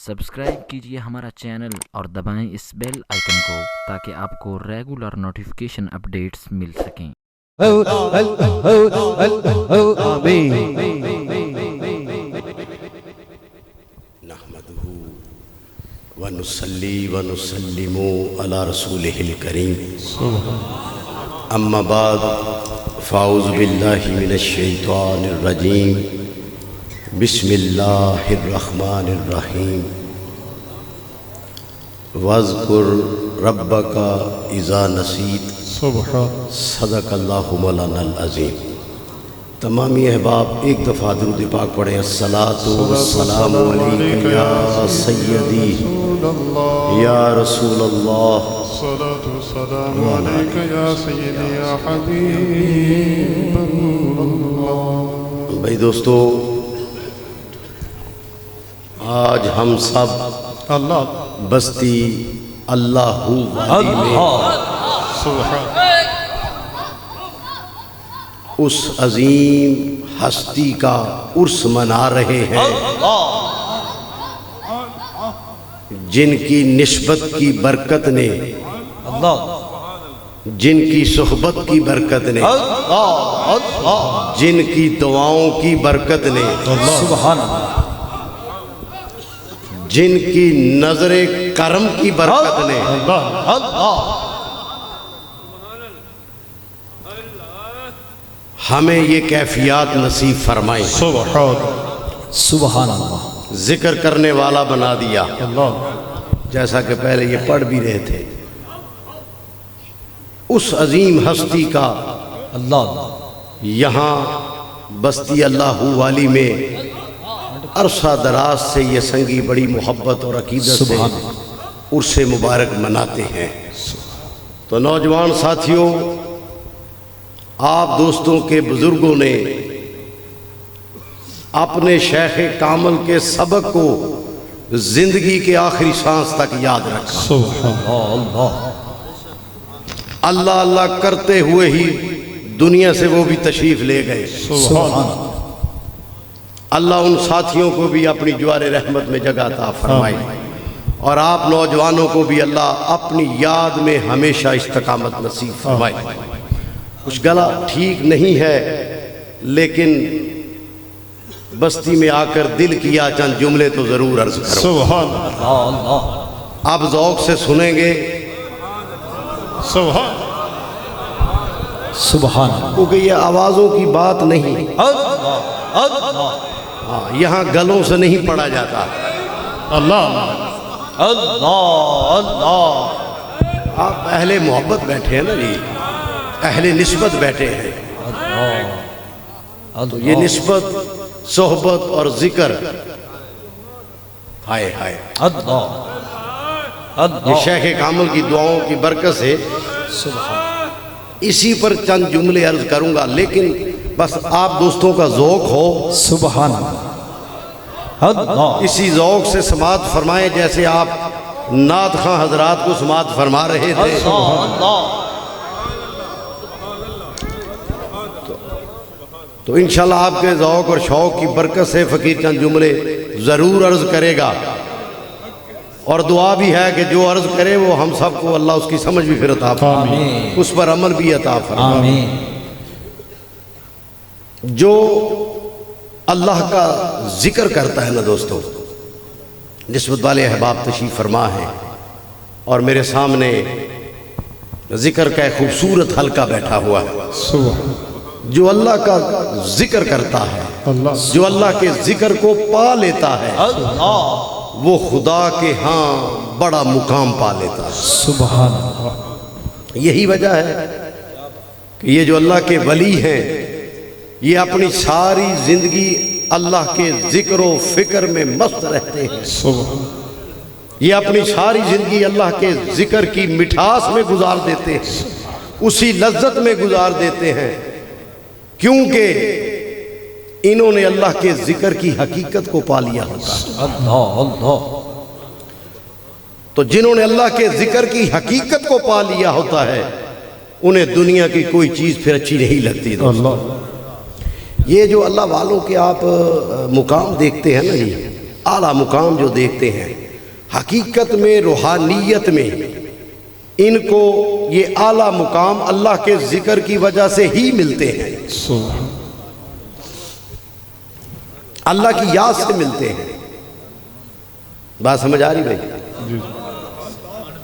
Subscribe کیجئے ہمارا channel اور دبائیں اس بیل آئیکن کو تاکہ آپ کو ریگولر نوٹیفیکیشن اپڈیٹس مل سکیں۔ نحمده ونصلي ونسلم على رسوله الكريم اما بعد فاعوذ بالله من الشیطان الرجیم بسم اللہ الرحمن الرحیم واذکر ربک اذا نسیت صدق اللہ مولانا العظیم۔ تمامی احباب ایک دفعہ درود پاک پڑھیں۔ الصلاۃ والسلام علیک یا سیدی یا رسول اللہ، الصلاة والسلام عليك يا سيدي يا حبيب الله۔ بھائی دوستو، آج ہم سب اللہ بستی اللہ والی میں سبحان اس عظیم ہستی کا عرس منا رہے ہیں جن کی نسبت کی برکت نے، جن کی صحبت کی برکت نے، جن کی دعاؤں کی برکت نے، جن کی نظر کرم کی برکت نے ہمیں یہ کیفیات نصیب فرمائیں، سبحان اللہ، ذکر کرنے والا بنا دیا۔ جیسا کہ پہلے یہ پڑھ بھی رہے تھے، اس عظیم ہستی کا یہاں بستی اللہ والی میں عرصہ دراز سے یہ سنگی بڑی محبت اور عقیدت سے عرس مبارک مناتے ہیں۔ تو نوجوان ساتھیوں، آپ دوستوں کے بزرگوں نے اپنے شیخ کامل کے سبق کو زندگی کے آخری سانس تک یاد رکھا۔ اللہ اللہ کرتے ہوئے ہی دنیا سے وہ بھی تشریف لے گئے۔ اللہ ان ساتھیوں کو بھی اپنی جوار رحمت میں جگہ عطا فرمائے، اور آپ نوجوانوں کو بھی اللہ اپنی یاد میں ہمیشہ استقامت نصیب فرمائے۔ کچھ گلا ٹھیک نہیں ہے، لیکن بستی میں آ کر دل کیا چند جملے تو ضرور عرض کرو۔ سبحان اللہ، اب ذوق سے سنیں گے، سبحان سبحان کیونکہ یہ آوازوں کی بات نہیں، ہاں یہاں گلوں سے نہیں پڑھا جاتا۔ اللہ آپ اہل محبت بیٹھے ہیں نا جی، اہل نسبت بیٹھے ہیں، تو یہ نسبت، صحبت اور ذکر، ہائے ہائے، یہ شیخ کامل کی دعاؤں کی برکت سے اسی پر چند جملے عرض کروں گا، لیکن بس آپ دوستوں کا ذوق ہو، سبحان اللہ، اسی ذوق سے سماعت فرمائیں جیسے آپ نعت خواں حضرات کو سماعت فرما رہے تھے۔ تو انشاءاللہ آپ کے ذوق اور شوق کی برکت سے فقیر چند جملے ضرور عرض کرے گا، اور دعا بھی ہے کہ جو عرض کرے وہ ہم سب کو اللہ اس کی سمجھ بھی پھر عطا فرمائے، اس پر عمل بھی عطا فرمائے۔ جو اللہ کا ذکر کرتا ہے نا دوستو، نسبت والے احباب تشریف فرما ہے، اور میرے سامنے ذکر کا ایک خوبصورت حلقہ بیٹھا ہوا ہے۔ جو اللہ کا ذکر کرتا ہے، جو اللہ کے ذکر کو پا لیتا ہے، وہ خدا کے ہاں بڑا مقام پا لیتا ہے۔ سبحان اللہ، یہی وجہ ہے کہ یہ جو اللہ کے ولی ہیں، یہ اپنی ساری زندگی اللہ کے ذکر و فکر میں مست رہتے ہیں، یہ اپنی ساری زندگی اللہ کے ذکر کی مٹھاس میں گزار دیتے ہیں، اسی لذت میں گزار دیتے ہیں، کیونکہ انہوں نے اللہ کے ذکر کی حقیقت کو پا لیا ہوتا ہے۔ تو جنہوں نے اللہ کے ذکر کی حقیقت کو پا لیا ہوتا ہے، انہیں دنیا کی کوئی چیز پھر اچھی نہیں لگتی۔ یہ جو اللہ والوں کے آپ مقام دیکھتے ہیں نا جی، اعلیٰ مقام جو دیکھتے ہیں، حقیقت میں روحانیت میں ان کو یہ اعلیٰ مقام اللہ کے ذکر کی وجہ سے ہی ملتے ہیں، اللہ کی یاد سے ملتے ہیں۔ بات سمجھ آ رہی بھائی؟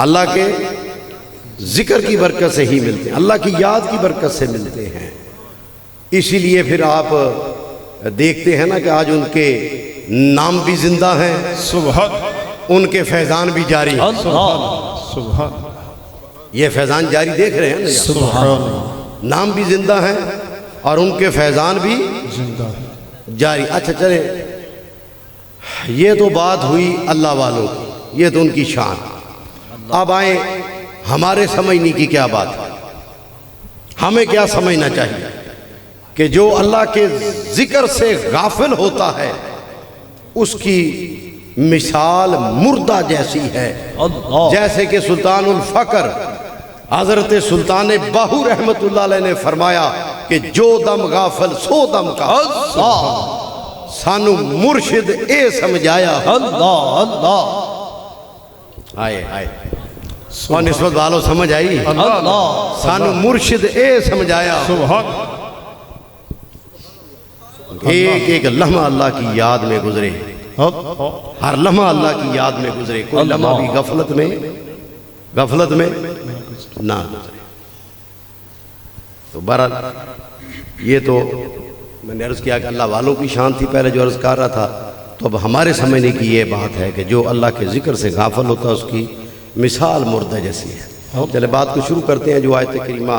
اللہ کے ذکر کی برکت سے ہی ملتے ہیں، اللہ کی یاد کی برکت سے ملتے ہیں۔ اسی لیے پھر آپ دیکھتے ہیں نا کہ آج ان کے نام بھی زندہ ہیں، سبحان ان کے فیضان بھی جاری ہیں۔ سبحان یہ فیضان جاری دیکھ رہے ہیں نا، سبحان نام بھی زندہ ہیں اور ان کے فیضان بھی زندہ ہے۔ جاری۔ اچھا چلیں، یہ تو بات ہوئی اللہ والوں کی، یہ تو ان کی شان۔ اب آئیں ہمارے سمجھنے کی کیا بات ہے، ہمیں کیا سمجھنا چاہیے کہ جو اللہ کے ذکر سے غافل ہوتا ہے اس کی مثال مردہ جیسی ہے، جیسے کہ سلطان الفقر حضرت سلطان باہو رحمت اللہ علیہ نے فرمایا کہ جو دم غافل سو دم کا سانو مرشد اے سمجھایا۔ آئے آئے اور نسبت والوں سمجھ آئی؟ سانو مرشد اے سمجھایا۔ سبحان ایک ایک لمحہ اللہ کی یاد میں گزرے، ہر لمحہ اللہ کی یاد میں گزرے، کوئی لمحہ بھی غفلت میں نہ گزرے۔ تو بہرحال یہ تو میں نے عرض کیا کہ اللہ والوں کی شان تھی پہلے جو عرض کر رہا تھا، تو اب ہمارے سمجھنے کی یہ بات ہے کہ جو اللہ کے ذکر سے غافل ہوتا ہے اس کی مثال مردہ جیسی ہے۔ چلے بات کو شروع کرتے ہیں۔ جو آیت کریمہ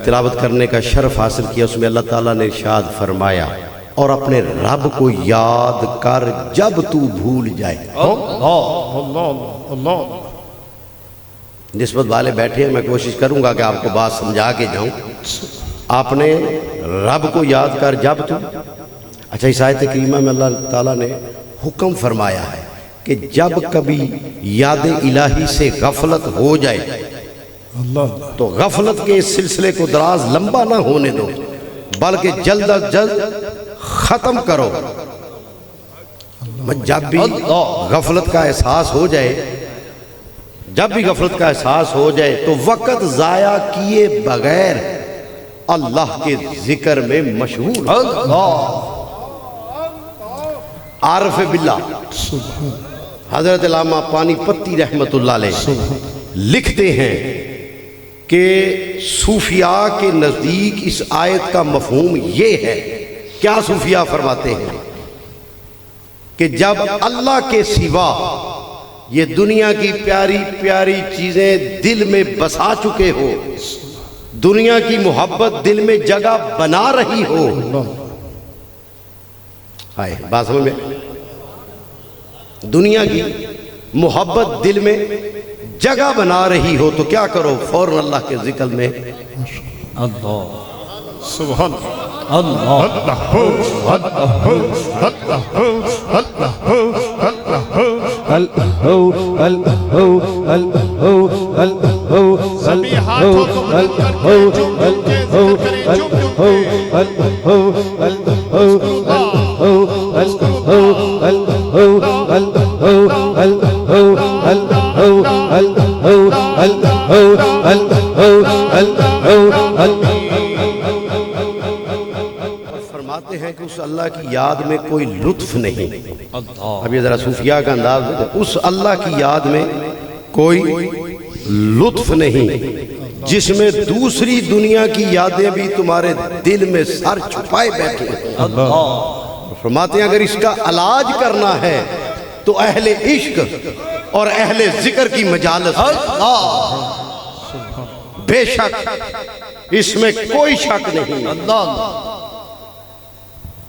تلاوت کرنے کا شرف حاصل کیا اس میں اللہ تعالیٰ نے ارشاد فرمایا اور اپنے رب کو یاد کر جب تو بھول جائے۔ اللہ نسبت والے بیٹھے ہیں، میں کوشش کروں گا کہ آپ کو بات سمجھا کے جاؤں۔ آپ نے رب کو یاد کر جب تو، اچھا اس آیت کریمہ میں اللہ تعالیٰ نے حکم فرمایا ہے کہ جب کبھی یاد الہی سے غفلت ہو جائے تو غفلت کے اس سلسلے کو دراز لمبا نہ ہونے دو، بلکہ جلد از جلد ختم کرو۔ جب بھی غفلت کا احساس ہو جائے، جب بھی غفلت کا احساس ہو جائے تو وقت ضائع کیے بغیر اللہ کے ذکر میں مشغول۔ عارف باللہ حضرت علامہ پانی پتی رحمت اللہ علیہ لکھتے ہیں کہ صوفیاء کے نزدیک اس آیت کا مفہوم یہ ہے، کیا صوفیاء فرماتے ہیں کہ جب اللہ کے سوا یہ دنیا کی پیاری پیاری چیزیں دل میں بسا چکے ہو، دنیا کی محبت دل میں جگہ بنا رہی ہو، آئے بات سمجھ میں، دنیا کی محبت دل میں جگہ بنا رہی ہو تو کیا کرو؟ فوراً اللہ کے ذکر میں سبحان سبھی ہاتھوں کو بلند کر کے جم جم کے ذکر کریں، جم فرماتے ہیں کہ اس اللہ کی یاد میں کوئی لطف نہیں۔ اب یہ ذرا صوفیاء کا انداز ہے، اس اللہ کی یاد میں کوئی لطف نہیں جس میں دوسری دنیا کی یادیں بھی تمہارے دل میں سر چھپائے بیٹھے ہیں۔ فرماتے ہیں اگر اس کا علاج کرنا ہے تو اہل عشق اور اہل ذکر کی مجالس ہے۔ بے شک اس میں کوئی شک نہیں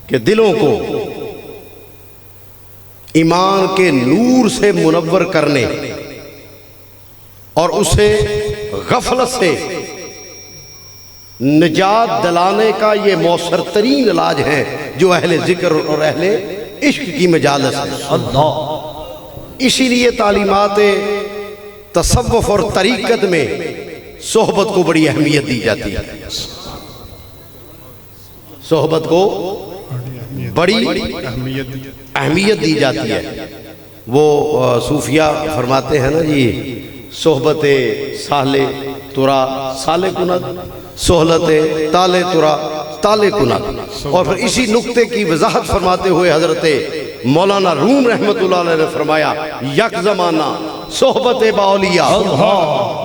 کہ دلوں کو ایمان کے نور سے منور کرنے اور اسے غفلت سے نجات دلانے کا یہ مؤثر ترین علاج ہے جو اہل ذکر اور اہل عشق کی مجالس ہے۔ اسی لیے تعلیمات تصوف اور طریقت میں صحبت کو بڑی اہمیت دی جاتی ہے، صحبت کو بڑی اہمیت دی جاتی ہے۔ وہ صوفیہ فرماتے ہیں نا جی، صحبت سالے ترا سالے کنت، صحبت تالے ترا تالے کنت۔ اور پھر اسی نقطے کی وضاحت فرماتے ہوئے حضرت مولانا روم رحمت اللہ علیہ نے فرمایا یک زمانہ صحبت باولیاء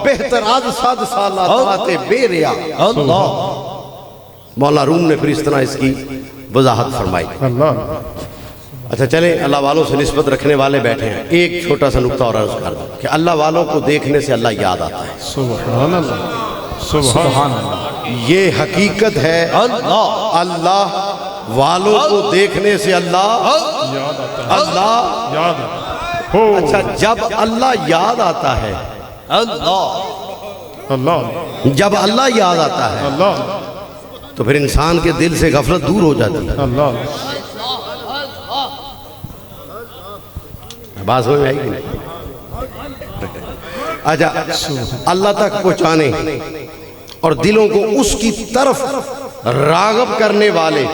بہتر آدھ ساد سالہ طاعت بے ریا۔ مولانا روم نے پھر اس طرح اس کی وضاحت فرمائی۔ اچھا چلیں، اللہ والوں سے نسبت رکھنے والے بیٹھے ہیں، ایک چھوٹا سا نقطہ اور عرض کر دوں کہ اللہ والوں کو دیکھنے سے اللہ یاد آتا ہے۔ سبحان اللہ، سبحان اللہ، یہ حقیقت ہے، اللہ والوں کو دیکھنے سے اللہ یاد آتا ہے، اللہ یاد آتا ہے۔ اچھا جب اللہ یاد آتا ہے، اللہ، جب اللہ یاد آتا ہے اللہ، تو پھر انسان کے دل سے غفلت دور ہو جاتی ہے۔ اللہ، بات سمجھ میں آئی کہ نہیں؟ اچھا اللہ تک پہنچانے اور دلوں کو اس کی طرف راغب کرنے والے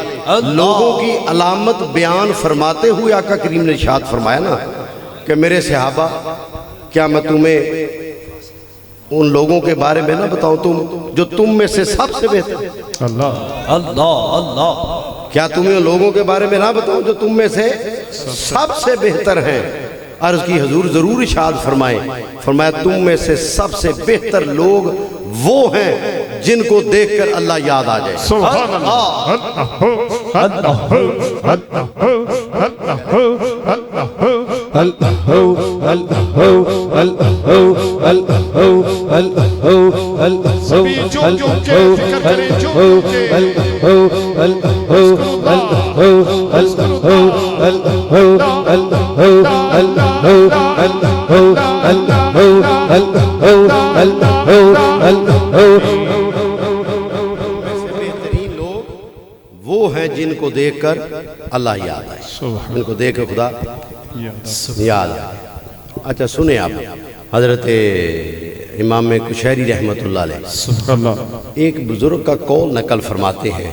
لوگوں کی علامت بیان فرماتے ہوئے آقا کریم نے ارشاد فرمایا نا کہ میرے صحابہ، کیا میں تمہیں ان لوگوں کے بارے میں نہ بتاؤں جو تم میں سے سب سے بہتر؟ اللہ، کیا تمہیں ان لوگوں کے بارے میں نہ بتاؤں جو تم میں سے سب سے بہتر ہیں؟ عرض کی حضور ضرور ارشاد فرمائیں۔ فرمایا تم میں سے سب سے بہتر لوگ وہ ہیں جن کو دیکھ کر اللہ یاد آ جائے۔ سبحان اللہ، سبھی جو کے فکر کریں، جو بہترین لوگ وہ ہیں جن کو دیکھ کر اللہ یاد آئے، جن کو دیکھ کر خدا یاد آئے۔ اچھا سنیں آپ، حضرت امام کشیری رحمت اللہ علیہ ایک بزرگ کا قول نقل فرماتے ہیں۔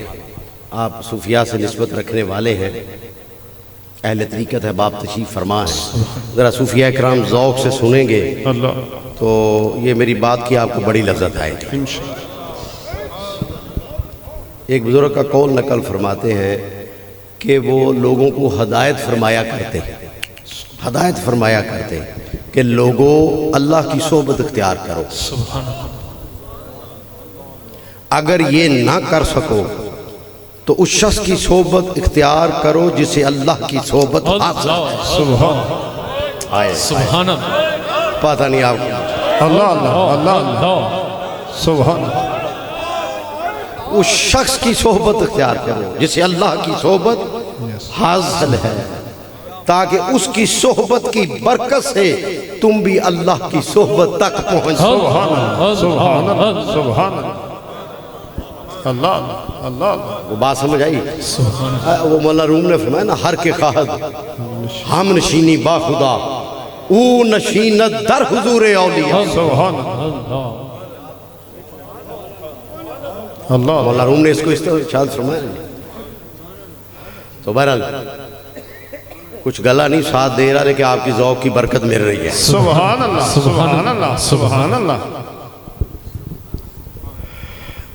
آپ صوفیاء سے نسبت رکھنے والے ہیں، اہل طریقت ہے، باپ تشریف فرما ہے، ذرا صوفیاء کرام ذوق سے سنیں گے تو یہ میری بات کی آپ کو بڑی لذت آئے گی۔ ایک بزرگ کا قول نقل فرماتے ہیں کہ وہ لوگوں کو ہدایت فرمایا کرتے ہیں، ہدایت فرمایا کرتے ہیں کہ لوگوں اللہ کی صحبت اختیار کرو، اگر یہ نہ کر سکو تو اس شخص کی صحبت اختیار کرو جسے اللہ کی صحبت حاصل ہے۔ سبحان اللہ، پتہ نہیں آپ کو، اللہ، اللہ، سبحان اللہ، اس شخص کی صحبت اختیار کرو جسے اللہ کی صحبت حاصل ہے، تاکہ اس کی صحبت کی برکت سے تم بھی اللہ کی صحبت تک پہنچ سکو۔ سبحان اللہ، سبحان اللہ، اللہ، اللہ، وہ بات سمجھ آئی؟ وہ مولانا روم نے فرمایا نا، ہر کے خواہد ہم نشینی با خدا او نشینت در حضور اولیاء۔ سبحان اللہ، اللہ، مولانا روم نے اس کو اس طرح ارشاد فرمایا نہیں۔ تو بہرحال کچھ گلا نہیں ساتھ دے رہا، لیکن آپ کی ذوق کی برکت مل رہی ہے۔ سبحان اللہ، سبحان اللہ، سبحان اللہ،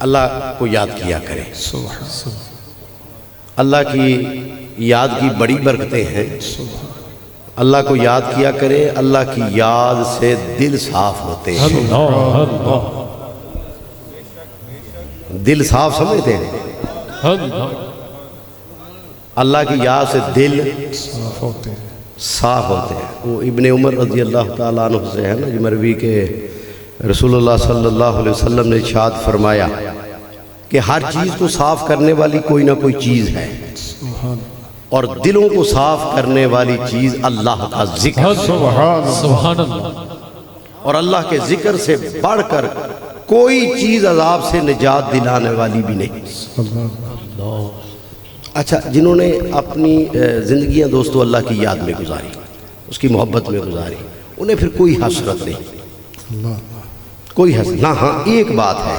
اللہ کو یاد کیا کریں، اللہ کی یاد کی بڑی برکتیں ہیں۔ اللہ کو یاد کیا کرے، اللہ کی یاد سے دل صاف ہوتے ہیں۔ دل صاف سمجھتے ہیں، اللہ کی یاد سے دل صاف ہوتے ہیں۔ وہ ابن عمر رضی اللہ تعالیٰ عنہ سے ہے نا جو مروی کے رسول اللہ صلی اللہ علیہ وسلم نے ارشاد فرمایا کہ ہر چیز کو صاف کرنے والی کوئی نہ کوئی چیز ہے، اور دلوں کو صاف کرنے والی چیز اللہ کا ذکر، سبحان اللہ، اور اللہ کے ذکر سے بڑھ کر کوئی چیز عذاب سے نجات دلانے والی بھی نہیں۔ اچھا، جنہوں نے اپنی زندگیاں دوستو اللہ کی یاد میں گزاری، اس کی محبت میں گزاری، انہیں پھر کوئی حسرت نہیں، کوئی حسرت نہ۔ ہاں ایک بات ہے،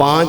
5